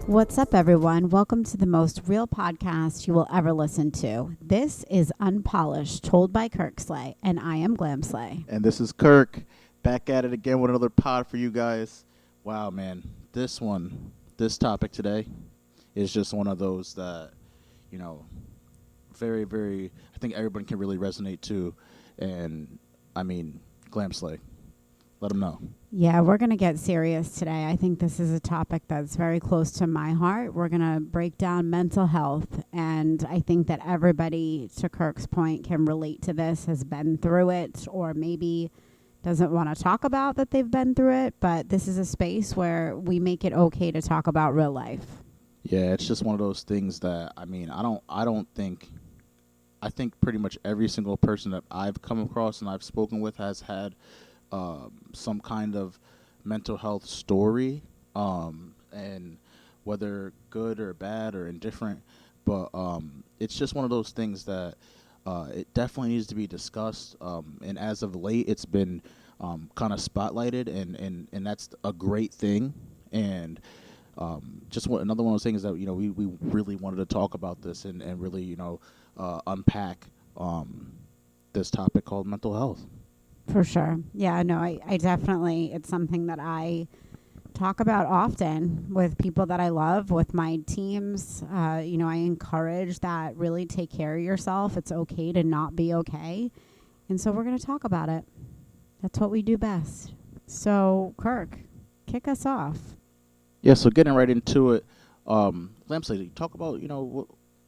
What's up, everyone? Welcome to the most real podcast you will ever listen to. This is Unpolished, told by KirkSlay, and I am GlamSlay. And this is Kirk, back at it again with another pod for you guys. Wow, man, this topic today is just one of those that, very, very, I think everyone can really resonate to. And, GlamSlay, let them know. Yeah, we're going to get serious today. I think this is a topic that's very close to my heart. We're going to break down mental health, and I think that everybody, to Kirk's point, can relate to this, has been through it, or maybe doesn't want to talk about that they've been through it, but this is a space where we make it okay to talk about real life. Yeah, it's just one of those things that, I think pretty much every single person that I've come across and I've spoken with has had some kind of mental health story, and whether good or bad or indifferent, but it's just one of those things that it definitely needs to be discussed, and as of late it's been kind of spotlighted, and that's a great thing, and another one of those things that we really wanted to talk about this and really unpack this topic called mental health. For sure. Yeah, no, I definitely, it's something that I talk about often with people that I love, with my teams. I encourage that really take care of yourself. It's okay to not be okay. And so we're going to talk about it. That's what we do best. So, Kirk, kick us off. Yeah, so getting right into it, GlamSlay, talk about,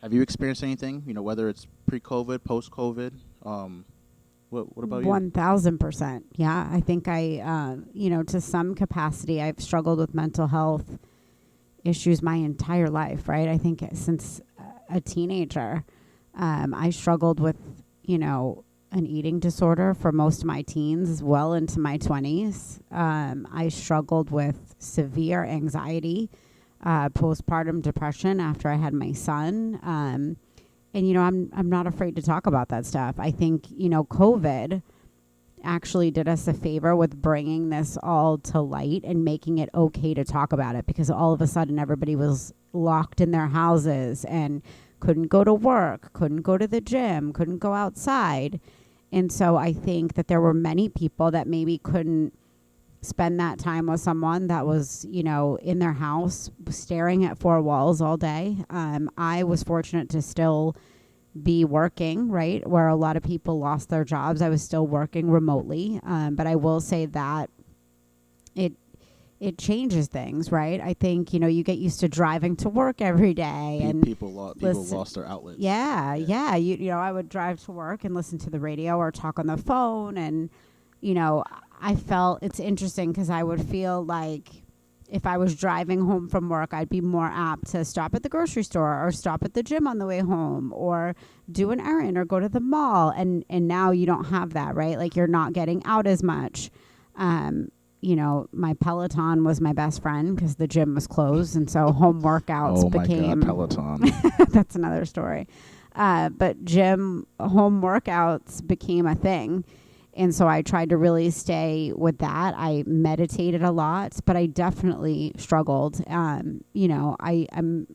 have you experienced anything, whether it's pre-COVID, post-COVID? What about you? 1,000%. Yeah, I think to some capacity, I've struggled with mental health issues my entire life, right? I think since a teenager, I struggled with, an eating disorder for most of my teens, well into my 20s. I struggled with severe anxiety, postpartum depression after I had my son. And, I'm not afraid to talk about that stuff. I think, COVID actually did us a favor with bringing this all to light and making it okay to talk about it, because all of a sudden everybody was locked in their houses and couldn't go to work, couldn't go to the gym, couldn't go outside. And so I think that there were many people that maybe couldn't spend that time with someone that was, in their house staring at four walls all day. I was fortunate to still be working, right, where a lot of people lost their jobs. I was still working remotely. But I will say that it changes things, right? I think, you get used to driving to work every day. And people lost their outlets. Yeah. I would drive to work and listen to the radio or talk on the phone. And, I felt it's interesting because I would feel like if I was driving home from work, I'd be more apt to stop at the grocery store or stop at the gym on the way home or do an errand or go to the mall. And now you don't have that, right? Like, you're not getting out as much. My Peloton was my best friend because the gym was closed. And so home workouts became... Oh, my God, Peloton. That's another story. But home workouts became a thing. And so I tried to really stay with that. I meditated a lot, but I definitely struggled. I'm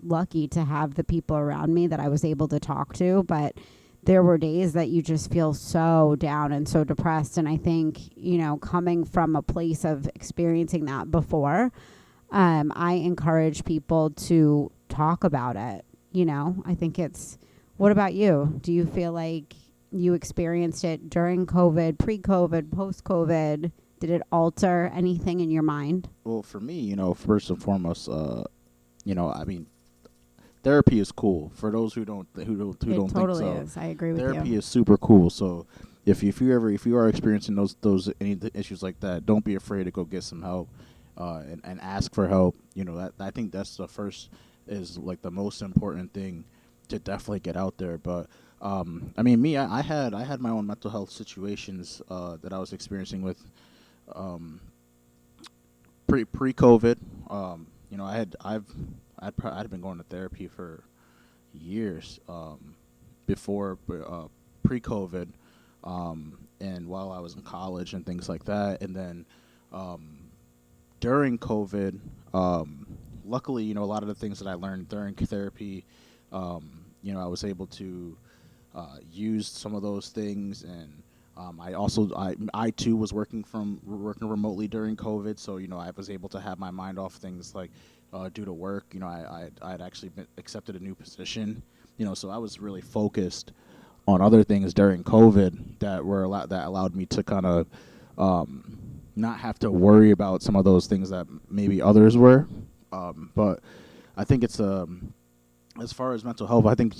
lucky to have the people around me that I was able to talk to, but there were days that you just feel so down and so depressed. And I think, coming from a place of experiencing that before, I encourage people to talk about it. I think what about you? Do you feel like you experienced it during COVID, pre-COVID, post-COVID? Did it alter anything in your mind? Well, for me, first and foremost, therapy is cool. For those who don't think so, it totally is. I agree with you. Therapy is super cool. So if you are experiencing those any issues like that, don't be afraid to go get some help, and ask for help. I think that's the first, is like the most important thing to definitely get out there. But I had my own mental health situations that I was experiencing with pre-COVID. I'd been going to therapy for years before pre-COVID, and while I was in college and things like that, and then during COVID, luckily, a lot of the things that I learned during therapy, I was able to use some of those things, and I too was working remotely during COVID, so I was able to have my mind off things like due to work. I had actually accepted a new position, so I was really focused on other things during COVID that allowed me to kind of not have to worry about some of those things that maybe others were. But I think it's as far as mental health, I think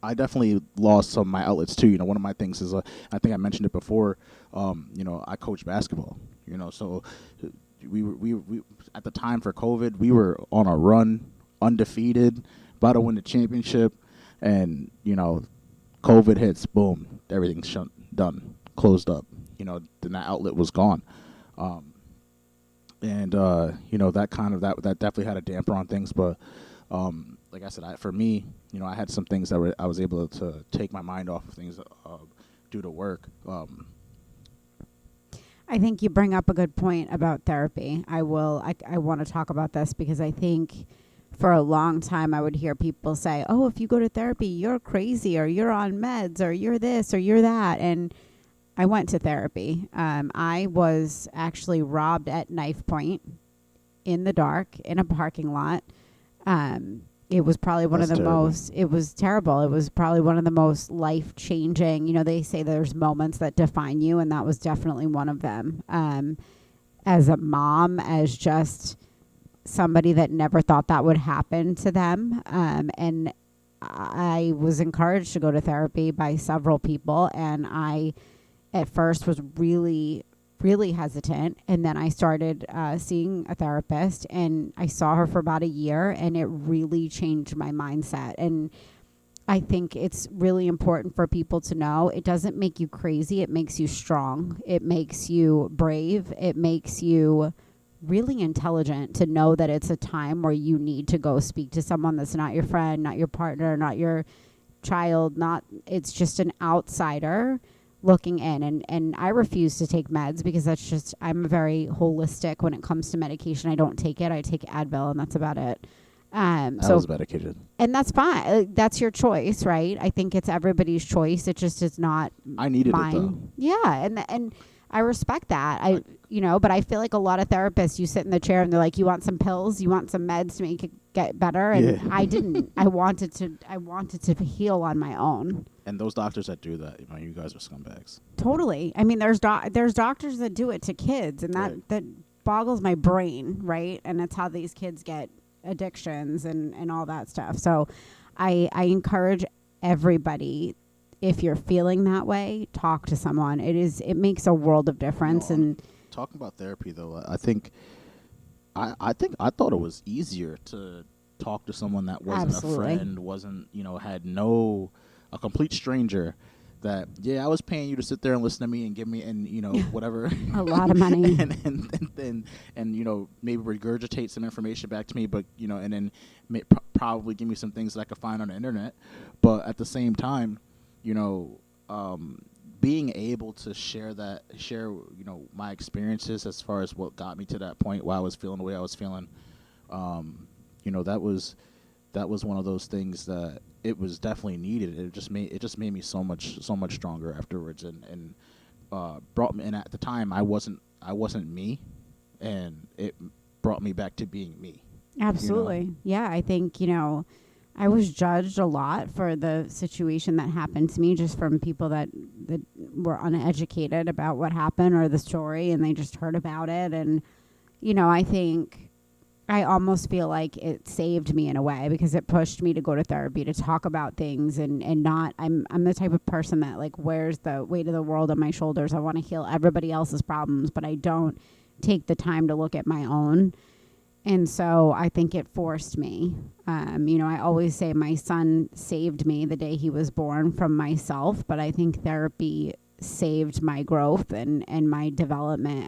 I definitely lost some of my outlets too. One of my things is I think I mentioned it before. I coach basketball. So we at the time for COVID, we were on a run, undefeated, about to win the championship, and COVID hits, boom, everything's done, closed up. Then that outlet was gone, and that definitely had a damper on things. But like I said, for me, I had some things that I was able to take my mind off of things due to work. I think you bring up a good point about therapy. I want to talk about this because I think for a long time I would hear people say, oh, if you go to therapy, you're crazy, or you're on meds, or you're this, or you're that. And I went to therapy. I was actually robbed at knife point in the dark in a parking lot. It was probably one of the most, it was terrible. It was probably one of the most life-changing, they say there's moments that define you, and that was definitely one of them. As a mom, as just somebody that never thought that would happen to them. And I was encouraged to go to therapy by several people, and I at first was really hesitant, and then I started seeing a therapist, and I saw her for about a year, and it really changed my mindset. And I think it's really important for people to know it doesn't make you crazy. It makes you strong. It makes you brave. It makes you really intelligent to know that it's a time where you need to go speak to someone that's not your friend, not your partner, not your child, it's just an outsider looking in. And I refuse to take meds because I'm very holistic when it comes to medication. I don't take it. I take Advil, and that's about it. I was medicated. And that's fine. That's your choice, right? I think it's everybody's choice. It just is not I needed mine. it though. Yeah, and I respect that. But I feel like a lot of therapists, you sit in the chair and they're like, you want some pills? You want some meds to make it get better? And yeah. I didn't. I wanted to heal on my own. And those doctors that do that, you guys are scumbags. Totally. I mean, there's doctors that do it to kids, and that boggles my brain, right? And it's how these kids get addictions and all that stuff. So I encourage everybody, if you're feeling that way, talk to someone. It makes a world of difference. And talking about therapy though, I think I thought it was easier to talk to someone that wasn't Absolutely. a friend, wasn't, had a complete stranger that, I was paying you to sit there and listen to me and give me, and, whatever. A lot of money. and maybe regurgitate some information back to me, but, and then probably give me some things that I could find on the internet. But at the same time, being able to share my experiences as far as what got me to that point why I was feeling the way I was feeling, that was one of those things that it was definitely needed. It just made me so much stronger afterwards, and brought me. And at the time, I wasn't me, and it brought me back to being me. Absolutely. Yeah, I think, I was judged a lot for the situation that happened to me, just from people that were uneducated about what happened or the story, and they just heard about it. And, I think I almost feel like it saved me in a way, because it pushed me to go to therapy, to talk about things, and not, I'm the type of person that wears the weight of the world on my shoulders. I want to heal everybody else's problems, but I don't take the time to look at my own. And so I think it forced me. I always say my son saved me the day he was born from myself, but I think therapy saved my growth and my development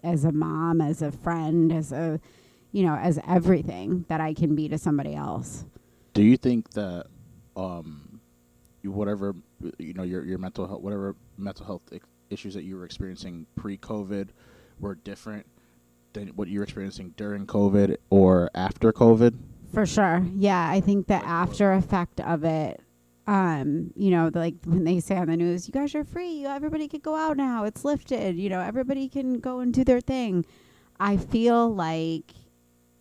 as a mom, as a friend, as everything that I can be to somebody else. Do you think that whatever your mental health, whatever mental health issues that you were experiencing pre-COVID were different than what you're experiencing during COVID or after COVID? For sure. Yeah, I think the after effect of it, like when they say on the news, you guys are free, everybody can go out now, it's lifted, everybody can go and do their thing. I feel like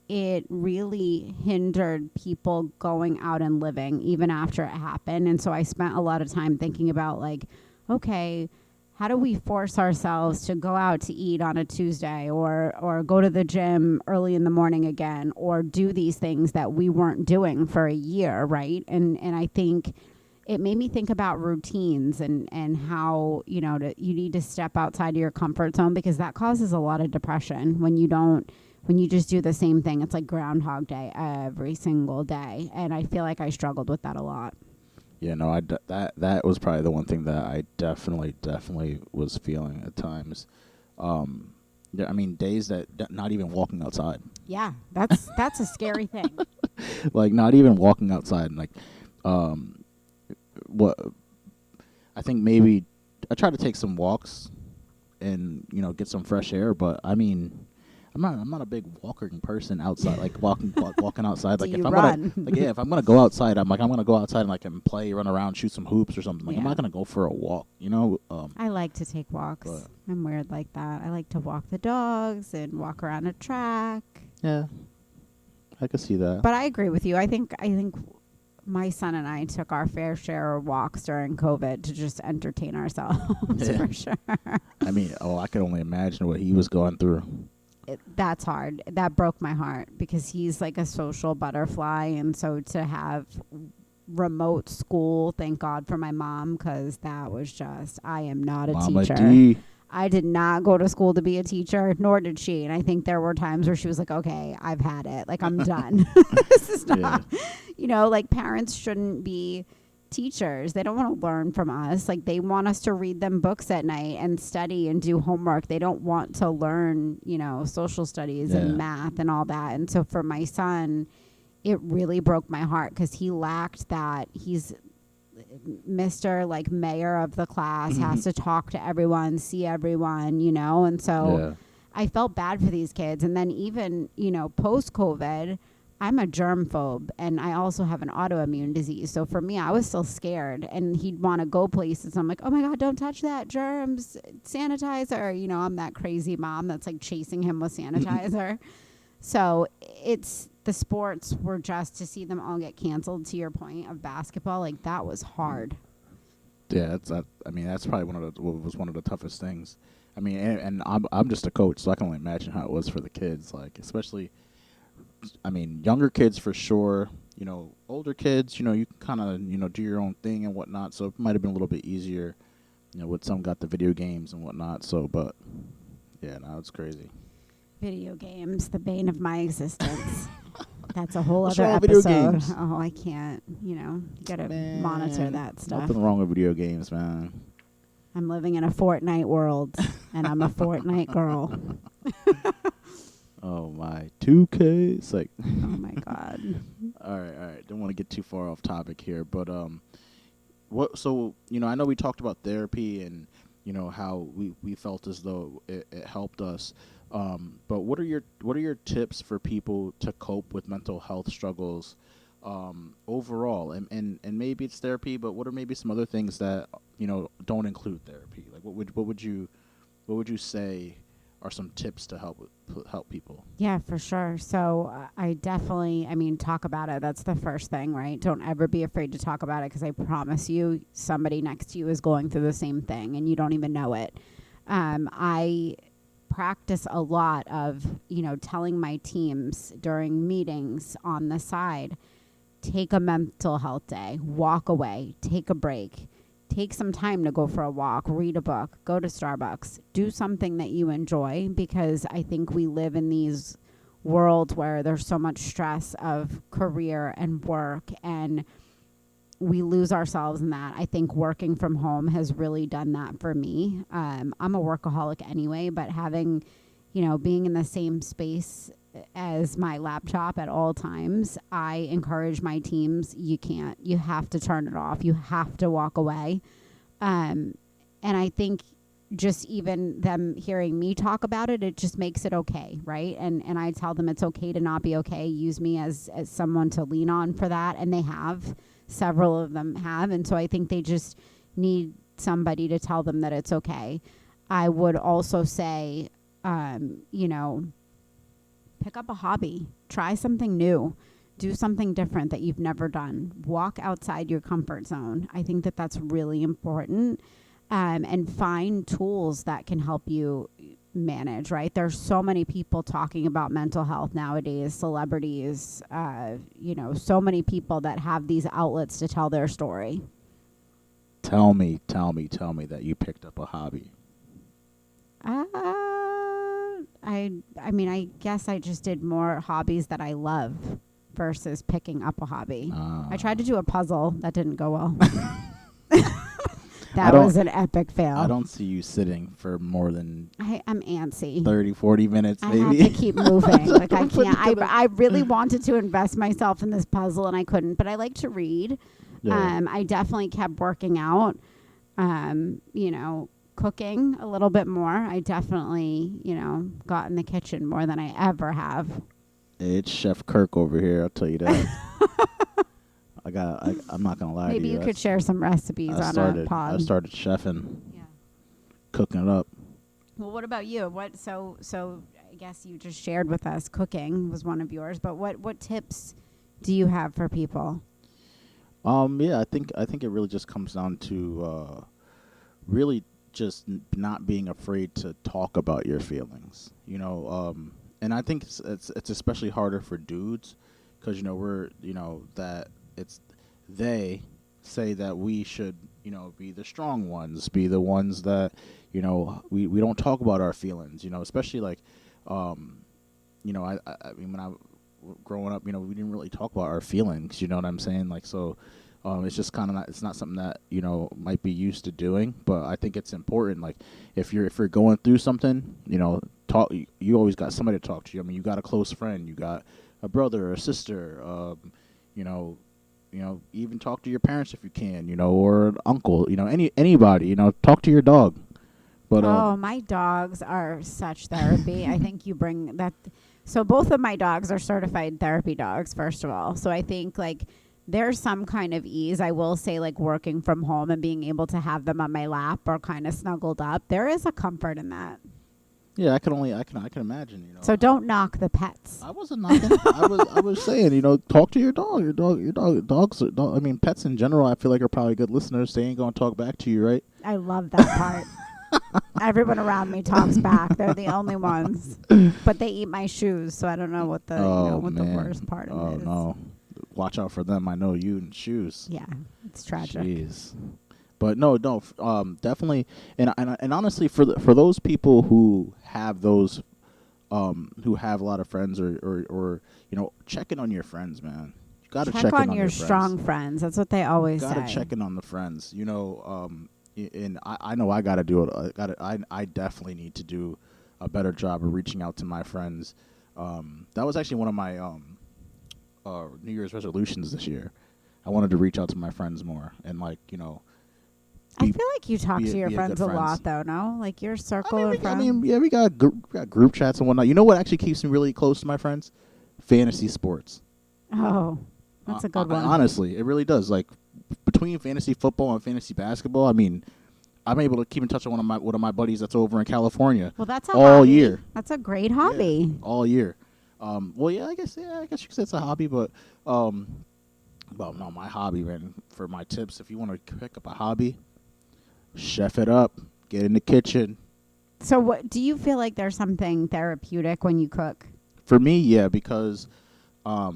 it really hindered people going out and living even after it happened. And so I spent a lot of time thinking about like, okay, how do we force ourselves to go out to eat on a Tuesday or go to the gym early in the morning again, or do these things that we weren't doing for a year, right? And I think it made me think about routines and how, you need to step outside of your comfort zone, because that causes a lot of depression when you just do the same thing. It's like Groundhog Day every single day. And I feel like I struggled with that a lot. Yeah, no, that was probably the one thing that I definitely was feeling at times. I mean, days that not even walking outside. Yeah, that's a scary thing. Like not even walking outside. And like, what I think maybe I try to take some walks and get some fresh air. But I mean, I'm not a big walking person outside, like walking outside. Like if I'm gonna go outside, I'm gonna go outside and like and play, run around, shoot some hoops or something. Like I'm not gonna go for a walk, I like to take walks. I'm weird like that. I like to walk the dogs and walk around a track. Yeah, I could see that. But I agree with you. I think my son and I took our fair share of walks during COVID to just entertain ourselves. For sure. I mean, I could only imagine what he was going through. That's hard. That broke my heart because he's like a social butterfly. And so to have remote school, thank God for my mom, because that was just, I am not a Mama teacher. D. I did not go to school to be a teacher, nor did she. And I think there were times where she was like, okay, I've had it. Like, I'm done. This is not, like parents shouldn't be teachers. They don't want to learn from us. Like, they want us to read them books at night and study and do homework. They don't want to learn, social studies and math and all that. And so for my son, it really broke my heart because he lacked that. He's Mr. like mayor of the class, has to talk to everyone, see everyone, and so I felt bad for these kids. And then even, post COVID, I'm a germ phobe and I also have an autoimmune disease. So for me, I was still scared, and he'd want to go places. I'm like, oh my God, don't touch that, germs, sanitizer. I'm that crazy mom that's like chasing him with sanitizer. So the sports were just to see them all get canceled, to your point of basketball. Like, that was hard. Yeah, that's probably one of the toughest things. I mean, and I'm just a coach, so I can only imagine how it was for the kids. Like, especially, I mean, younger kids for sure. Older kids, you can kind of do your own thing and whatnot. So it might have been a little bit easier, with some got the video games and whatnot. So, but yeah, no, it's crazy. Video games, the bane of my existence. That's a whole What's other wrong with video episode. games? Oh, I can't. You gotta monitor that stuff. Nothing wrong with video games, man. I'm living in a Fortnite world, and I'm a Fortnite girl. Oh my, 2K. It's like, oh my God. All right. Don't want to get too far off topic here, but what? So I know we talked about therapy and how we felt as though it helped us. But what are your tips for people to cope with mental health struggles overall? And maybe it's therapy, but what are maybe some other things that don't include therapy? Like what would you say are some tips to help people? Yeah, for sure. So I definitely, talk about it. That's the first thing, right? Don't ever be afraid to talk about it, because I promise you somebody next to you is going through the same thing and you don't even know it. I practice a lot of, telling my teams during meetings on the side, take a mental health day, walk away, take a break, take some time to go for a walk, read a book, go to Starbucks, do something that you enjoy, because I think we live in these worlds where there's so much stress of career and work, and we lose ourselves in that. I think working from home has really done that for me. I'm a workaholic anyway, but having, being in the same space as my laptop at all times, I encourage my teams, you have to turn it off. You have to walk away. And I think just even them hearing me talk about it, it just makes it okay, right? And I tell them it's okay to not be okay. Use me as someone to lean on for that, and they have. Several of them have, and so I think they just need somebody to tell them that it's okay. I would also say, you know, pick up a hobby, try something new, do something different that you've never done, walk outside your comfort zone. I think that that's really important, and find tools that can help you manage, right? There's so many people talking about mental health nowadays, celebrities, you know, so many people that have these outlets to tell their story. Tell me that you picked up a hobby. I mean, I guess I just did more hobbies that I love versus picking up a hobby. I tried to do a puzzle. That didn't go well. That was an epic fail. I don't see you sitting for more than I'm antsy. 30, 40 minutes, maybe. I have to keep moving. Like, I can't. I really wanted to invest myself in this puzzle, and I couldn't. But I like to read. Yeah. I definitely kept working out. You know, cooking a little bit more. I definitely, you know, got in the kitchen more than I ever have. It's Chef Kirk over here, I'll tell you that. I'm not gonna lie to you. Maybe you could share some recipes on a pod. I started chefing, Yeah. cooking it up. Well, what about you? So I guess you just shared with us cooking was one of yours, but what tips do you have for people? Yeah, I think it really just comes down to really just not being afraid to talk about your feelings. You know, and I think it's especially harder for dudes because they say that we should, you know, be the strong ones, be the ones that, you know, we don't talk about our feelings, you know, especially like, you know, I mean, when I growing up, you know, we didn't really talk about our feelings, you know what I'm saying? Like, so, it's just kind of it's not something that, you know, might be used to doing, but I think it's important. Like, if you're going through something, you know, you always got somebody to talk to you. I mean, you got a close friend, you got a brother or a sister, you know, even talk to your parents if you can, you know, or an uncle, you know, anybody, you know, talk to your dog. But my dogs are such therapy. I think you bring that. So both of my dogs are certified therapy dogs, first of all. So I think like there's some kind of ease. I will say, like, working from home and being able to have them on my lap or kind of snuggled up, there is a comfort in that. Yeah, I can imagine, you know. So don't knock the pets. I wasn't knocking. I was saying, you know, talk to your dog. I mean, pets in general, I feel like are probably good listeners. They ain't gonna talk back to you, right? I love that part. Everyone around me talks back. They're the only ones, but they eat my shoes, so I don't know what the the worst part of it is. Oh no, watch out for them. I know you and shoes. Yeah, it's tragic. Jeez. But no, definitely, and honestly, for those people who have those, who have a lot of friends, or you know, check in on your friends, man. You gotta check in on your strong friends. That's what they always say. You gotta check in on the friends. You know, and I know I gotta do it. I definitely need to do a better job of reaching out to my friends. That was actually one of my New Year's resolutions this year. I wanted to reach out to my friends more and, like, you know. I feel like you talk to your friends a lot, though, no? Like, your circle of friends? Yeah, we got group chats and whatnot. You know what actually keeps me really close to my friends? Fantasy sports. Oh, that's a good one. Honestly, it really does. Like, between fantasy football and fantasy basketball, I mean, I'm able to keep in touch with one of my buddies that's over in California. Well, that's all year. That's a great hobby. Yeah, all year. Well, yeah, I guess you could say it's a hobby, but well, no, my hobby, man. For my tips, if you want to pick up a hobby, chef it up, get in the kitchen. So, what do you feel like there's something therapeutic when you cook? For me, yeah, because I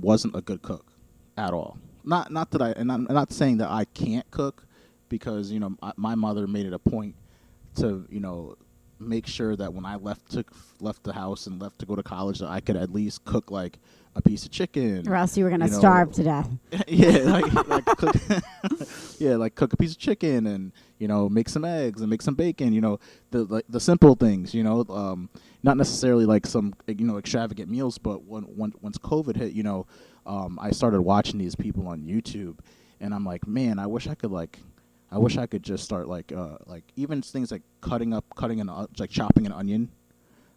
wasn't a good cook at all. Not that I'm not saying that I can't cook, because, you know, my mother made it a point to, you know, make sure that when I left the house and left to go to college, that I could at least cook like a piece of chicken, or else you were gonna starve to death. Yeah, like cook a piece of chicken and, you know, make some eggs and make some bacon. You know, the simple things. You know, not necessarily like some, you know, extravagant meals. But once COVID hit, you know, I started watching these people on YouTube, and I'm like, man, I wish I I wish I could just start like even things like like chopping an onion,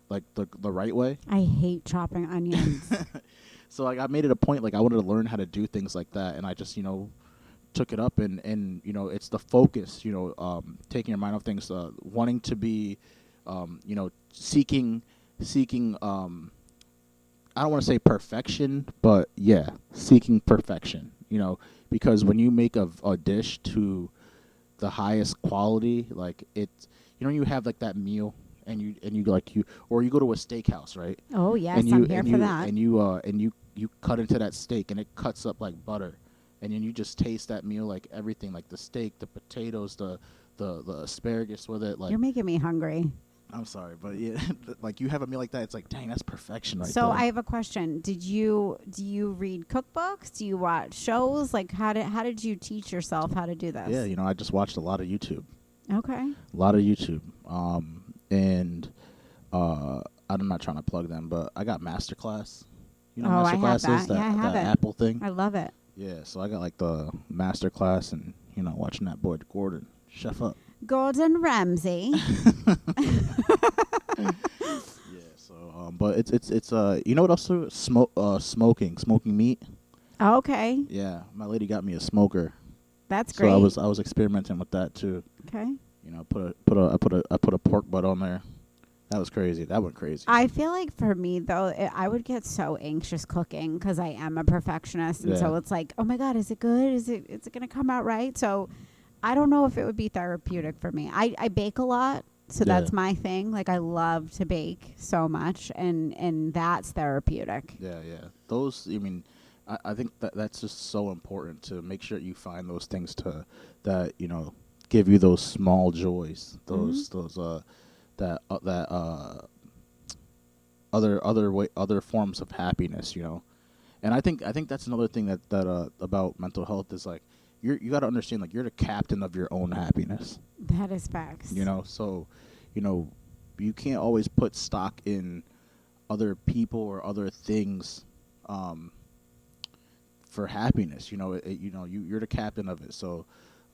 like the right way. I hate chopping onions. So like I made it a point, like I wanted to learn how to do things like that, and I just took it up, and it's the focus, taking your mind off things, wanting to be, seeking I don't want to say perfection, but yeah, seeking perfection, because when you make a dish to the highest quality, like it's, you have like that meal, and you like or you go to a steakhouse, right? Oh yes, And you I'm here and for you that. and you cut into that steak, and it cuts up like butter, and then you just taste that meal, like everything, like the steak, the potatoes, the asparagus with it. Like, You're making me hungry. I'm sorry, but yeah, like you have a meal like that, it's like, dang, that's perfection right So there. I have a question. Do you read cookbooks? Do you watch shows? Like how did you teach yourself how to do this? Yeah, I just watched a lot of YouTube. Okay. A lot of YouTube. And I'm not trying to plug them, but I got Masterclass. You know, I have Masterclass is that. Yeah, I have that it. Apple thing. I love it. Yeah, so I got like the Masterclass, and watching that boy Gordon chef up. Gordon Ramsay. Yeah, so but it's what else? Smoking meat. Okay. Yeah, my lady got me a smoker. That's So great. I was experimenting with that too. Okay. I put a pork butt on there. That was crazy. That went crazy. I feel like for me though, I would get so anxious cooking because I am a perfectionist, and so Yeah. it's like, oh my god, is it good? Is it gonna come out right? So I don't know if it would be therapeutic for me. I bake a lot, so Yeah. that's my thing. Like I love to bake so much, and that's therapeutic. Yeah. Those, I think that's just so important, to make sure you find those things that give you those small joys, those other forms of happiness, And I think that's another thing that about mental health is, like, you got to understand, like, you're the captain of your own happiness. That is facts. So you can't always put stock in other people or other things for happiness. You're the captain of it. So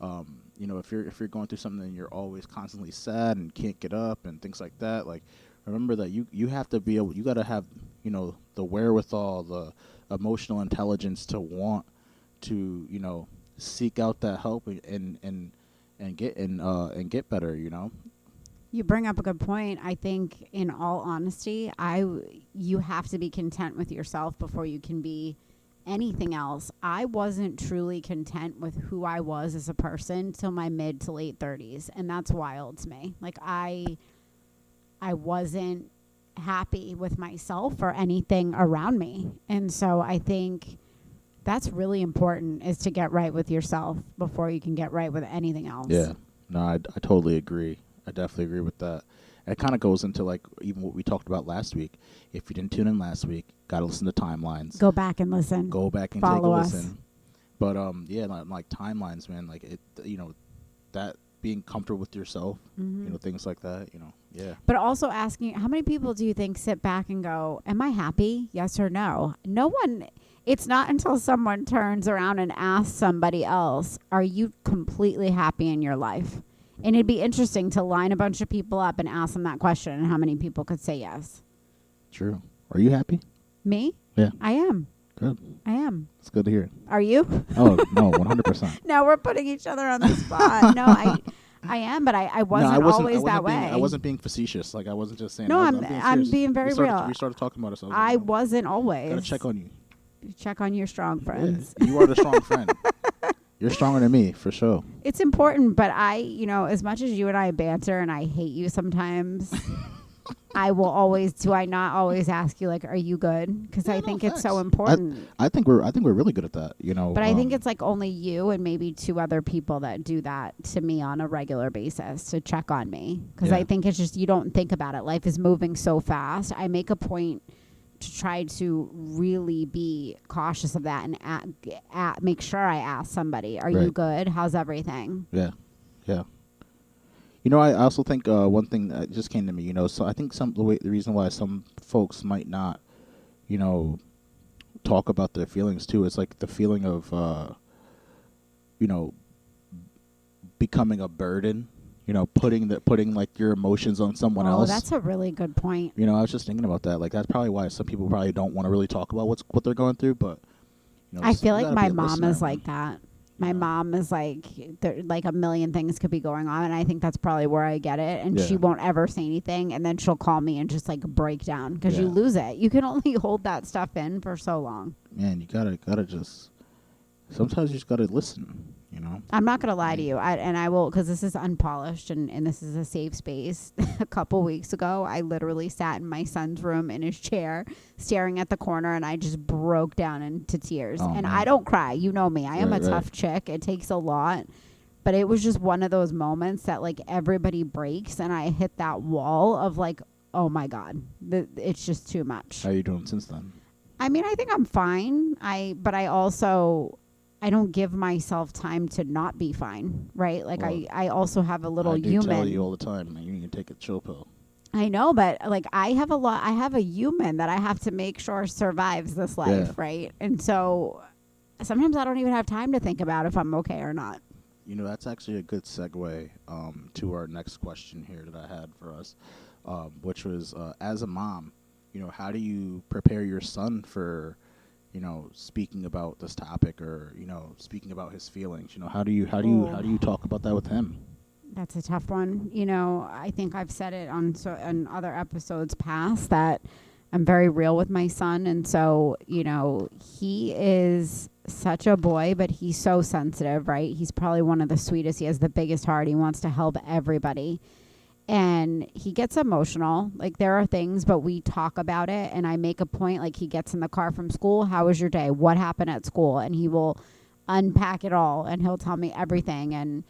if you're going through something and you're always constantly sad and can't get up and things like that, like, remember that you have to be able, you got to have the wherewithal, the emotional intelligence to want to seek out that help and get better. You bring up a good point. I think, in all honesty, you have to be content with yourself before you can be anything else. I wasn't truly content with who I was as a person till my mid to late 30s, and that's wild to me. Like I wasn't happy with myself or anything around me. And so I think that's really important, is to get right with yourself before you can get right with anything else. Yeah. No, I totally agree. I definitely agree with that. It kind of goes into, like, even what we talked about last week. If you didn't tune in last week, got to listen to timelines. Go back and listen. Go back and Follow take a us. listen. But yeah, like timelines, man. Like, it, that being comfortable with yourself, Mm-hmm. things like that. Yeah. But also asking, how many people do you think sit back and go, am I happy? Yes or no? No one. It's not until someone turns around and asks somebody else, are you completely happy in your life? And it'd be interesting to line a bunch of people up and ask them that question, and how many people could say yes. True. Are you happy? Me? Yeah. I am. Good. I am. It's good to hear. Are you? Oh no, 100%. No, we're putting each other on the spot. No, I am, but I wasn't always that way. I wasn't being facetious. Like, I wasn't just saying. No, I'm I'm being very real. We started talking about ourselves. I wasn't always. Gotta check on you. Check on your strong friends. Yeah, you are the strong friend. You're stronger than me, for sure. It's important, but as much as you and I banter and I hate you sometimes, I will always, do I not always ask you, like, are you good? Because I think it's so important. I think we're really good at that, But I think it's like only you and maybe 2 other people that do that to me on a regular basis, to check on me. Because I think it's just, you don't think about it. Life is moving so fast. I make a point to try to really be cautious of that and make sure I ask somebody, are you good? How's everything? Yeah. I also think one thing that just came to me, so I think the reason why some folks might not, talk about their feelings too, is like the feeling of, becoming a burden. Putting like your emotions on someone else. Oh, that's a really good point. I was just thinking about that. Like, that's probably why some people probably don't want to really talk about what they're going through. But I feel like my mom listener, is like that. My mom is like, like a million things could be going on, and I think that's probably where I get it. And she won't ever say anything, and then she'll call me and just like break down because you lose it. You can only hold that stuff in for so long. Man, you gotta just. Sometimes you just gotta listen. I'm not gonna lie to you, I will, because this is unpolished and this is a safe space. A couple weeks ago, I literally sat in my son's room in his chair, staring at the corner, and I just broke down into tears. And man. I don't cry, you know me. I am a tough chick. It takes a lot, but it was just one of those moments that like everybody breaks, and I hit that wall of like, oh my God, it's just too much. How are you doing since then? I mean, I think I'm fine. But I also. I don't give myself time to not be fine, right? Like, well, I also have a little human. I tell you all the time, man, you can take a chill pill. I know, but like I have a human that I have to make sure survives this life, right? And so sometimes I don't even have time to think about if I'm okay or not. That's actually a good segue to our next question here that I had for us, which was, as a mom, how do you prepare your son for speaking about this topic, or speaking about his feelings? How do you talk about that with him? That's a tough one. I think I've said it on other episodes past that I'm very real with my son, and so he is such a boy, but he's so sensitive, right? He's probably one of the sweetest. He has the biggest heart. He wants to help everybody. And he gets emotional. Like, there are things, but we talk about it. And I make a point, like, he gets in the car from school. How was your day? What happened at school? And he will unpack it all, and he'll tell me everything. And,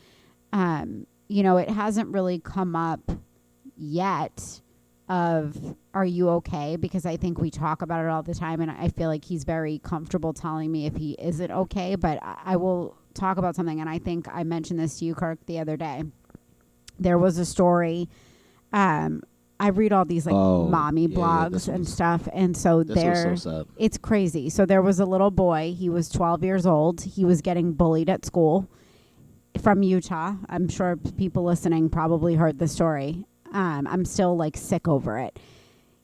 it hasn't really come up yet of, are you okay? Because I think we talk about it all the time. And I feel like he's very comfortable telling me if he isn't okay. But I will talk about something. And I think I mentioned this to you, Kirk, the other day. There was a story. I read all these mommy blogs and stuff, and so was so sad. It's crazy. So there was a little boy. He was 12 years old. He was getting bullied at school from Utah. I'm sure people listening probably heard the story. I'm still like sick over it.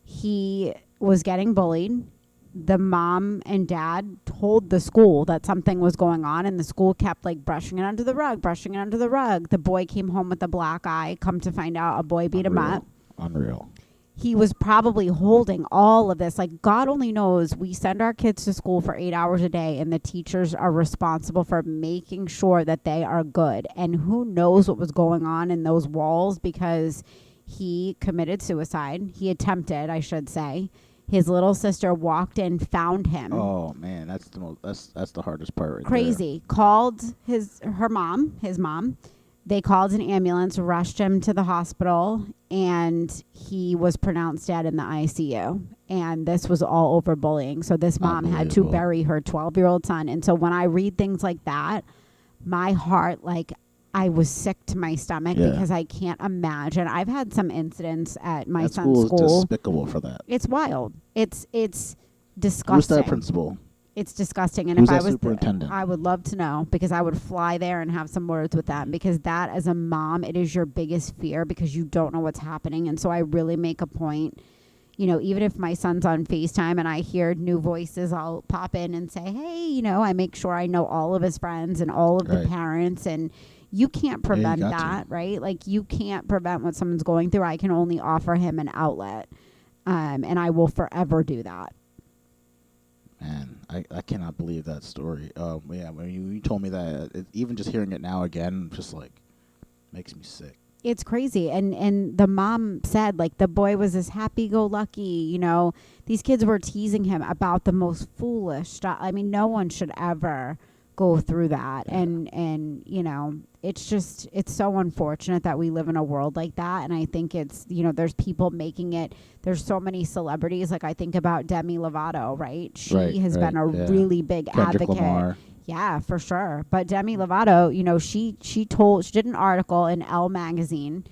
He was getting bullied. The mom and dad told the school that something was going on, and the school kept like brushing it under the rug. The boy came home with a black eye. Come to find out, a boy beat him up. Unreal. He was probably holding all of this. Like, God only knows. We send our kids to school for 8 hours a day, and the teachers are responsible for making sure that they are good. And who knows what was going on in those walls, because he committed suicide. He attempted, I should say. His little sister walked in, found him. Oh man, that's the hardest part right Crazy. there. Called his mom. They called an ambulance, rushed him to the hospital, and he was pronounced dead in the ICU. And this was all over bullying. So this mom had to bury her 12-year-old son. And so when I read things like that, my heart, like, I was sick to my stomach because I can't imagine. I've had some incidents at my son's school. Is despicable for that. It's wild. It's disgusting. Who's that principal? It's disgusting. And Who's if I that was superintendent? I would love to know, because I would fly there and have some words with them, because that, as a mom, it is your biggest fear, because you don't know what's happening. And so I really make a point, even if my son's on FaceTime and I hear new voices, I'll pop in and say, hey, I make sure I know all of his friends and all of the parents. And you can't prevent that, right? Like, you can't prevent what someone's going through. I can only offer him an outlet. And I will forever do that. Man, I cannot believe that story. When you told me that, even just hearing it now again, just like makes me sick. It's crazy. And the mom said, like, the boy was this happy-go-lucky, these kids were teasing him about the most foolish stuff. I mean, no one should ever go through that. And it's so unfortunate that we live in a world like that. And I think it's, there's people making it. There's so many celebrities. Like, I think about Demi Lovato, right? She has been a really big Kendrick advocate. Lamar. Yeah, for sure. But Demi Lovato, she did an article in Elle magazine,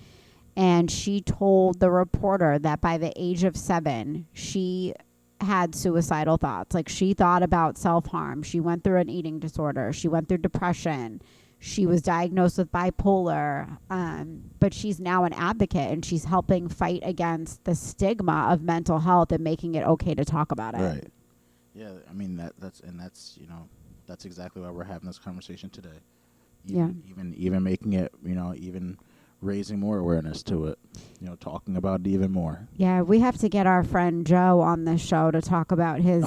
and she told the reporter that by the age of 7, she had suicidal thoughts. Like, she thought about self-harm. She went through an eating disorder. She went through depression. She was diagnosed with bipolar, but she's now an advocate, and she's helping fight against the stigma of mental health and making it okay to talk about it. Right. Yeah, I mean that's that's exactly why we're having this conversation today. Even making it, even raising more awareness to it, talking about it even more. Yeah, we have to get our friend Joe on this show to talk about his.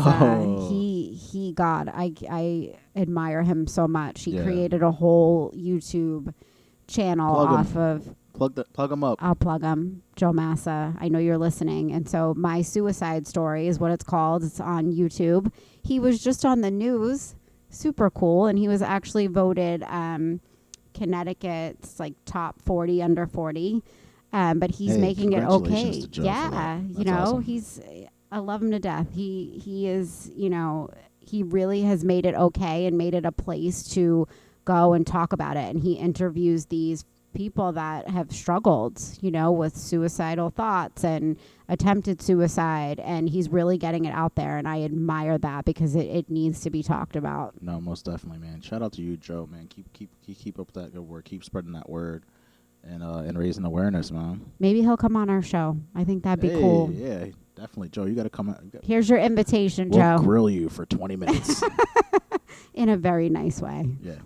God, I admire him so much. He created a whole YouTube channel Plug him up. I'll plug him, Joe Massa. I know you're listening, and so My Suicide Story is what it's called. It's on YouTube. He was just on the news, super cool, and he was actually voted Connecticut's like top 40 under 40. But he's making it okay. To Joe awesome. I love him to death. He is, he really has made it okay and made it a place to go and talk about it. And he interviews these people that have struggled, with suicidal thoughts and attempted suicide, and he's really getting it out there, and I admire that because it needs to be talked about. No, most definitely, man. Shout out to you, Joe, man. Keep up that good work. Keep spreading that word and raising awareness, man. Maybe he'll come on our show. I think that'd be cool. Yeah, definitely, Joe. You got to come out. Here's your invitation, Joe. Joe. Grill you for 20 minutes in a very nice way. Yeah.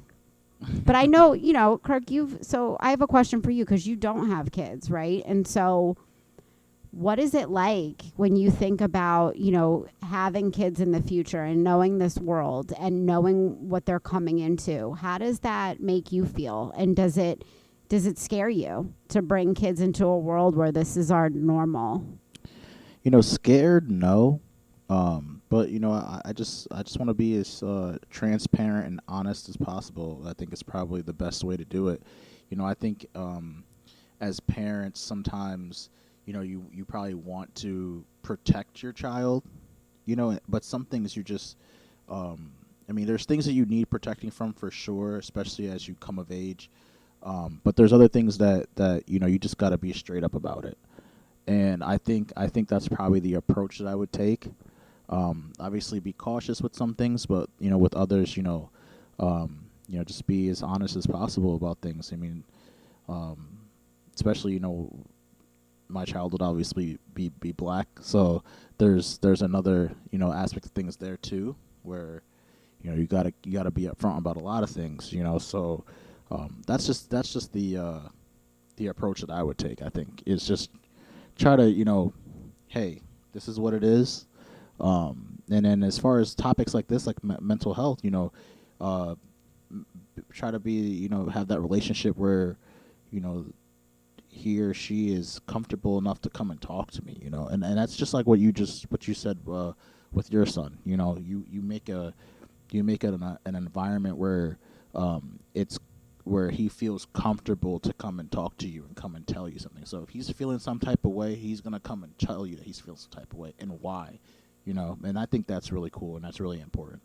But I know, Kirk, so I have a question for you because you don't have kids, right? And so what is it like when you think about, having kids in the future and knowing this world and knowing what they're coming into? How does that make you feel? And does it scare you to bring kids into a world where this is our normal? Scared, no. But I just want to be as transparent and honest as possible. I think it's probably the best way to do it. I think as parents sometimes, you probably want to protect your child, but some things you just, there's things that you need protecting from for sure, especially as you come of age. But there's other things that you just got to be straight up about it. And I think that's probably the approach that I would take. Obviously be cautious with some things, but with others, just be as honest as possible about things. Especially my child would obviously be black, so there's another aspect of things there too, where you gotta be upfront about a lot of things. So that's just the approach that I would take. I think is just try to hey, this is what it is. And then as far as topics like this, like mental health, try to be, have that relationship where, he or she is comfortable enough to come and talk to me, and that's just like what you said, with your son, you make it an environment where, it's where he feels comfortable to come and talk to you and come and tell you something. So if he's feeling some type of way, he's going to come and tell you that he's feeling some type of way and why. And I think that's really cool and that's really important.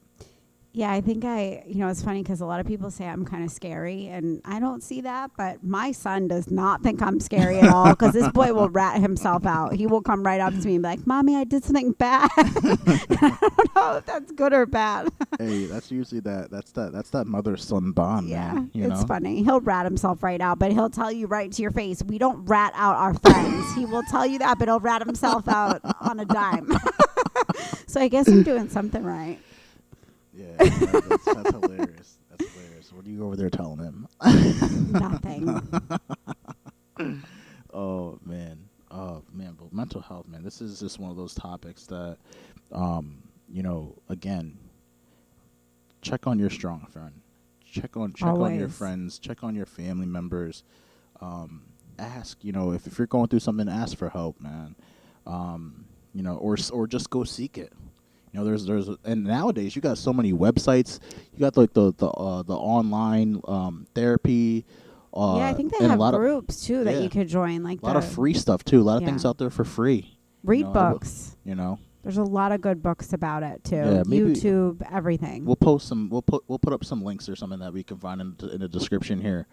Yeah, I think it's funny because a lot of people say I'm kind of scary, and I don't see that, but my son does not think I'm scary at all because this boy will rat himself out. He will come right up to me and be like, "Mommy, I did something bad." I don't know if that's good or bad. Hey, that's usually that's that mother-son bond. Yeah, man, it's funny. He'll rat himself right out, but he'll tell you right to your face, we don't rat out our friends. He will tell you that, but he'll rat himself out on a dime. So I guess I'm doing something right. Yeah, that's hilarious. That's hilarious. What are you over there telling him? Nothing. Oh man. But mental health, man. This is just one of those topics that, again, check on your strong friend. Check on your friends. Check on your family members. Ask, if you're going through something, ask for help, man. Or just go seek it. And nowadays you got so many websites. You got like the online therapy. Yeah, I think they have groups too that you could join. Like a lot of free stuff too. A lot of things out there for free. Read books. There's a lot of good books about it too. Yeah, YouTube, everything. We'll post some. We'll put up some links or something that we can find in the description here,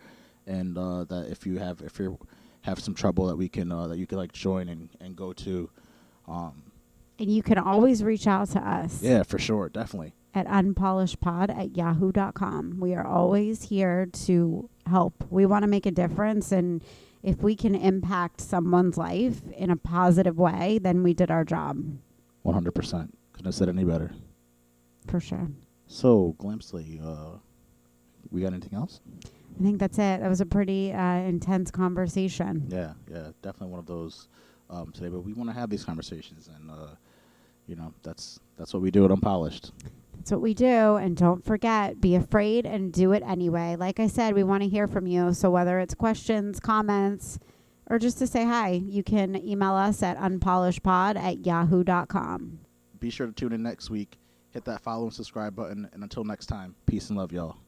and that if you have some trouble that we can that you could like join and go to. And you can always reach out to us. Yeah, for sure. Definitely. at unpolishedpod@yahoo.com. We are always here to help. We want to make a difference, and if we can impact someone's life in a positive way, then we did our job. 100%. Couldn't have said any better. For sure. So, GlamSlay, we got anything else? I think that's it. That was a pretty intense conversation. Yeah, definitely one of those today. But we want to have these conversations, and that's what we do at Unpolished. That's what we do. And don't forget, be afraid and do it anyway. Like I said, we want to hear from you. So whether it's questions, comments, or just to say hi, you can email us at unpolishedpod@yahoo.com. Be sure to tune in next week. Hit that follow and subscribe button. And until next time, peace and love, y'all.